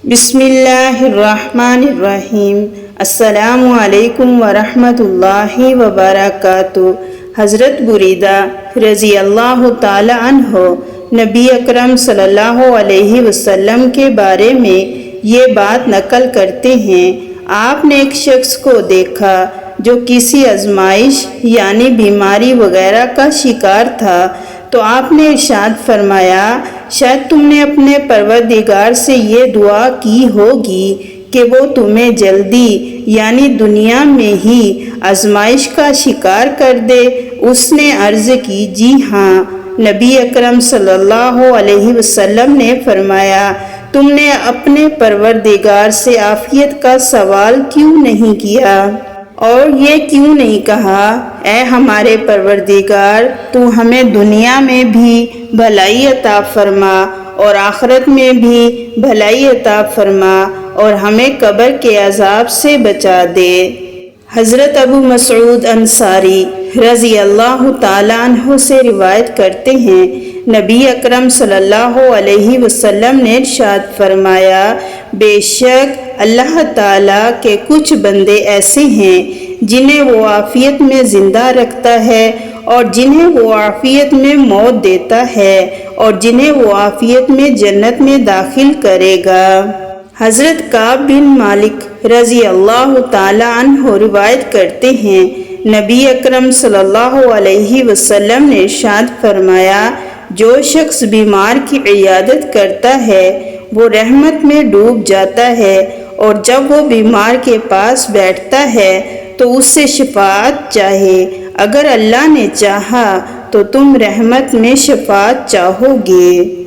بسم اللہ الرحمن الرحیم۔ السلام علیکم ورحمۃ اللہ وبرکاتہ۔ حضرت بریدہ رضی اللہ تعالی عنہ نبی اکرم صلی اللہ علیہ وسلم کے بارے میں یہ بات نقل کرتے ہیں، آپ نے ایک شخص کو دیکھا جو کسی آزمائش یعنی بیماری وغیرہ کا شکار تھا، تو آپ نے ارشاد فرمایا، شاید تم نے اپنے پروردگار سے یہ دعا کی ہوگی کہ وہ تمہیں جلدی یعنی دنیا میں ہی آزمائش کا شکار کر دے۔ اس نے عرض کی، جی ہاں۔ نبی اکرم صلی اللہ علیہ وسلم نے فرمایا، تم نے اپنے پروردگار سے عافیت کا سوال کیوں نہیں کیا؟ اور یہ کیوں نہیں کہا، اے ہمارے پروردگار، تو ہمیں دنیا میں بھی بھلائی عطا فرما اور آخرت میں بھی بھلائی عطا فرما اور ہمیں قبر کے عذاب سے بچا دے۔ حضرت ابو مسعود انصاری رضی اللہ تعالیٰ عنہ سے روایت کرتے ہیں، نبی اکرم صلی اللہ علیہ وسلم نے ارشاد فرمایا، بے شک اللہ تعالیٰ کے کچھ بندے ایسے ہیں جنہیں وہ عافیت میں زندہ رکھتا ہے اور جنہیں وہ عافیت میں موت دیتا ہے اور جنہیں وہ عافیت میں جنت میں داخل کرے گا۔ حضرت کعب بن مالک رضی اللہ تعالی عنہ روایت کرتے ہیں، نبی اکرم صلی اللہ علیہ وسلم نے ارشاد فرمایا، جو شخص بیمار کی عیادت کرتا ہے وہ رحمت میں ڈوب جاتا ہے، اور جب وہ بیمار کے پاس بیٹھتا ہے تو اس سے شفاعت چاہے، اگر اللہ نے چاہا تو تم رحمت میں شفاعت چاہو گے۔